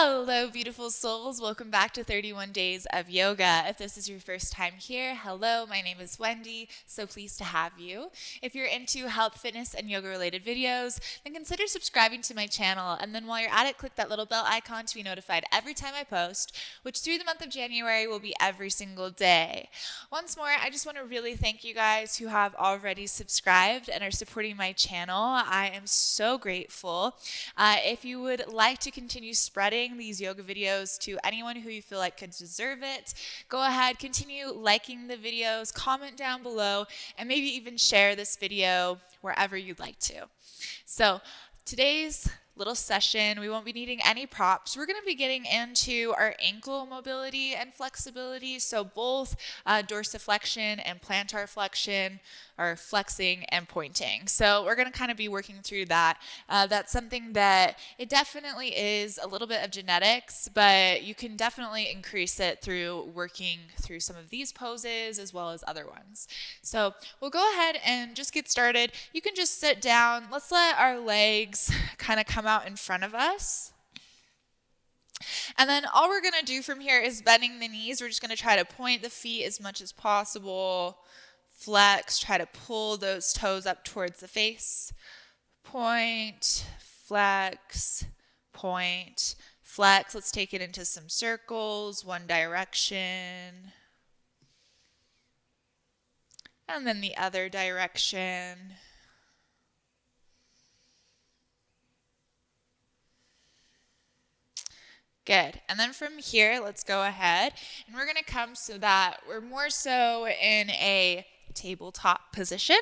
Hello, beautiful souls. Welcome back to 31 Days of Yoga. If this is your first time here, hello, my name is Wendy. So pleased to have you. If you're into health, fitness, and yoga-related videos, then consider subscribing to my channel. And then while you're at it, click that little bell icon to be notified every time I post, which through the month of January will be every single day. Once more, I just want to really thank you guys who have already subscribed and are supporting my channel. I am so grateful. If you would like to continue spreading these yoga videos to anyone who you feel like could deserve it, go ahead, continue liking the videos, comment down below, and maybe even share this video wherever you'd like to. So today's little session, we won't be needing any props. We're going to be getting into our ankle mobility and flexibility. So both dorsiflexion and plantar flexion are flexing and pointing. So we're going to kind of be working through that. That's something that it definitely is a little bit of genetics, but you can definitely increase it through working through some of these poses as well as other ones. So we'll go ahead and just get started. You can just sit down. Let's let our legs kind of come out in front of us. And then all we're going to do from here is bending the knees. We're just going to try to point the feet as much as possible. Flex, try to pull those toes up towards the face. Point, flex, point, flex. Let's take it into some circles, one direction. And then the other direction. Good. And then from here, let's go ahead and we're going to come so that we're more so in a tabletop position.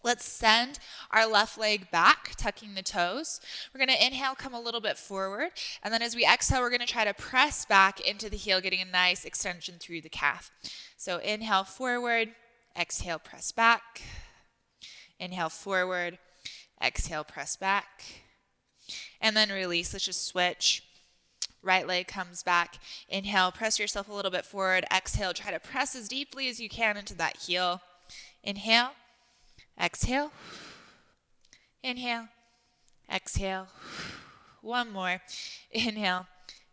Let's send our left leg back, tucking the toes. We're going to inhale, come a little bit forward. And then as we exhale, we're going to try to press back into the heel, getting a nice extension through the calf. So inhale forward, exhale, press back. Inhale forward, exhale, press back. And then release. Let's just switch. Right leg comes back. Inhale, press yourself a little bit forward. Exhale, try to press as deeply as you can into that heel. Inhale, exhale, inhale, exhale. One more. Inhale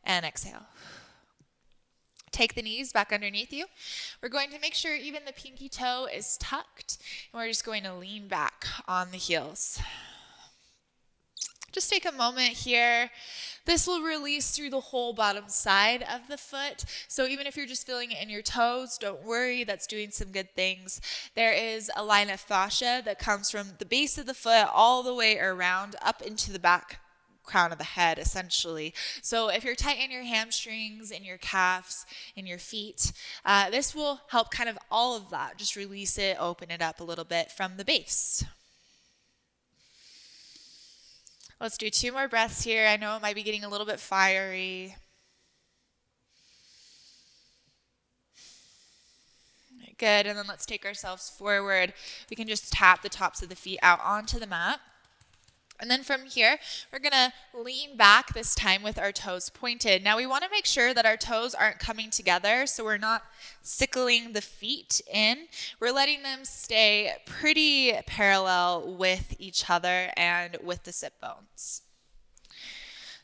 and exhale. Take the knees back underneath you. We're going to make sure even the pinky toe is tucked. And we're just going to lean back on the heels. Just take a moment here. This will release through the whole bottom side of the foot. So even if you're just feeling it in your toes, don't worry, that's doing some good things. There is a line of fascia that comes from the base of the foot all the way around up into the back crown of the head, essentially. So if you're tight in your hamstrings, in your calves, in your feet, this will help kind of all of that. Just release it, open it up a little bit from the base. Let's do 2 more breaths here. I know it might be getting a little bit fiery. Good, and then let's take ourselves forward. We can just tap the tops of the feet out onto the mat. And then from here, we're going to lean back this time with our toes pointed. Now we want to make sure that our toes aren't coming together, so we're not sickling the feet in. We're letting them stay pretty parallel with each other and with the sit bones.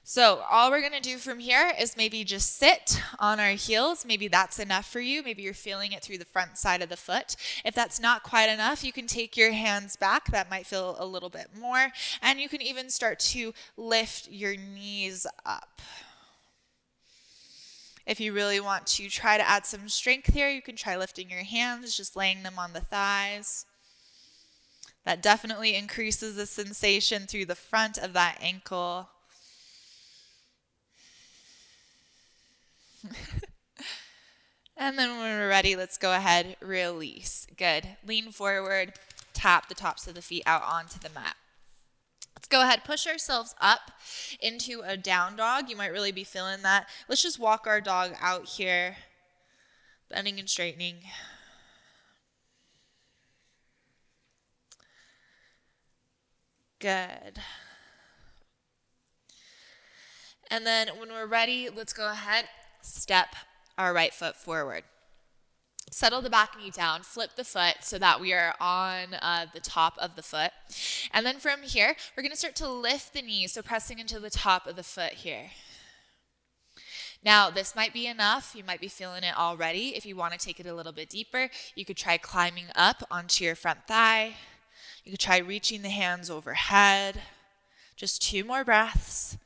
So all we're going to do from here is maybe just sit on our heels. Maybe that's enough for you. Maybe you're feeling it through the front side of the foot. If that's not quite enough, you can take your hands back. That might feel a little bit more. And you can even start to lift your knees up. If you really want to try to add some strength here, you can try lifting your hands, just laying them on the thighs. That definitely increases the sensation through the front of that ankle. And then when we're ready, let's go ahead, release. Good. Lean forward, tap the tops of the feet out onto the mat. Let's go ahead, push ourselves up into a down dog. You might really be feeling that. Let's just walk our dog out here, bending and straightening. Good. And then when we're ready, let's go ahead, step our right foot forward. Settle the back knee down, flip the foot so that we are on the top of the foot. And then from here, we're going to start to lift the knees, so pressing into the top of the foot here. Now, this might be enough. You might be feeling it already. If you want to take it a little bit deeper, you could try climbing up onto your front thigh. You could try reaching the hands overhead. Just 2 more breaths.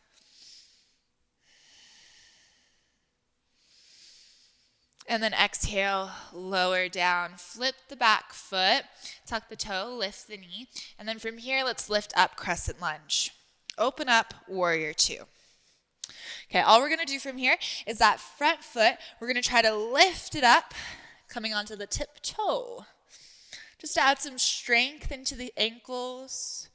And then exhale, lower down, flip the back foot, tuck the toe, lift the knee. And then from here, let's lift up, crescent lunge. Open up, warrior 2. Okay, all we're gonna do from here is that front foot, we're gonna try to lift it up, coming onto the tip toe. Just to add some strength into the ankles.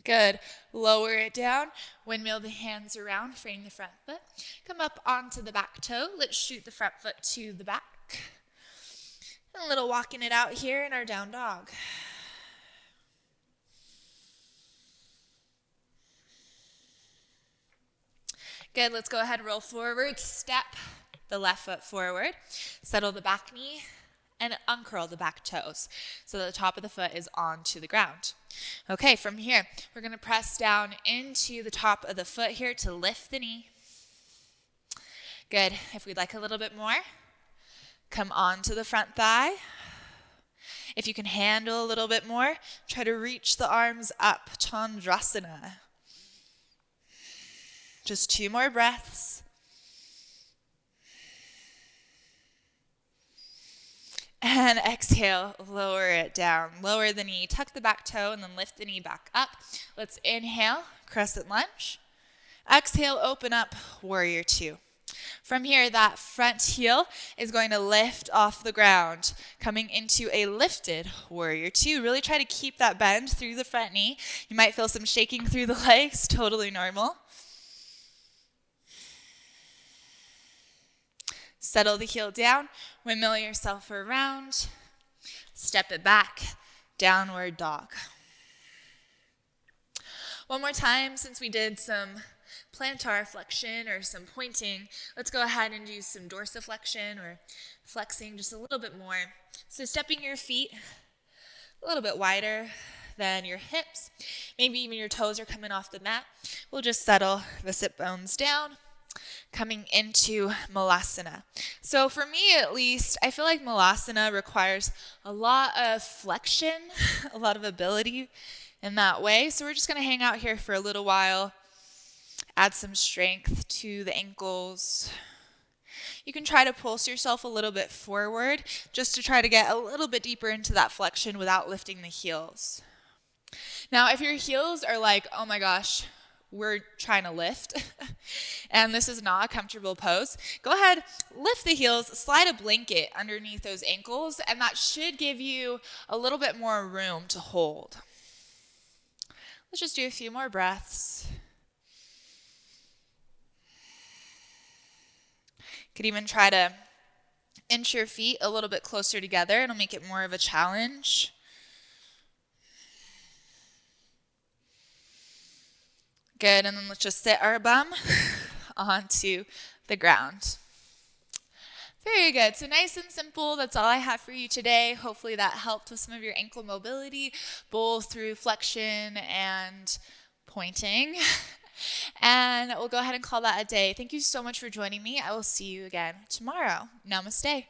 Good. Lower it down. Windmill the hands around, frame the front foot. Come up onto the back toe. Let's shoot the front foot to the back. A little walking it out here in our down dog. Good. Let's go ahead and roll forward. Step the left foot forward. Settle the back knee and uncurl the back toes so that the top of the foot is onto the ground. Okay, from here, we're going to press down into the top of the foot here to lift the knee. Good. If we'd like a little bit more, come onto the front thigh. If you can handle a little bit more, try to reach the arms up, Chandrasana. Just 2 more breaths. And exhale, lower it down. Lower the knee, tuck the back toe, and then lift the knee back up. Let's inhale, crescent lunge. Exhale, open up, warrior 2. From here, that front heel is going to lift off the ground, coming into a lifted warrior 2. Really try to keep that bend through the front knee. You might feel some shaking through the legs, totally normal. Settle the heel down, windmill yourself around, step it back, downward dog. One more time, since we did some plantar flexion or some pointing, let's go ahead and do some dorsiflexion or flexing just a little bit more. So stepping your feet a little bit wider than your hips, maybe even your toes are coming off the mat. We'll just settle the sit bones down. Coming into Malasana. So for me at least, I feel like Malasana requires a lot of flexion, a lot of ability in that way. So we're just going to hang out here for a little while, add some strength to the ankles. You can try to pulse yourself a little bit forward just to try to get a little bit deeper into that flexion without lifting the heels. Now, if your heels are like, oh my gosh, we're trying to lift, and this is not a comfortable pose, go ahead, lift the heels, slide a blanket underneath those ankles, and that should give you a little bit more room to hold. Let's just do a few more breaths. You could even try to inch your feet a little bit closer together. It'll make it more of a challenge. Good, and then let's just sit our bum onto the ground. Very good. So nice and simple. That's all I have for you today. Hopefully that helped with some of your ankle mobility, both through flexion and pointing. And we'll go ahead and call that a day. Thank you so much for joining me. I will see you again tomorrow. Namaste.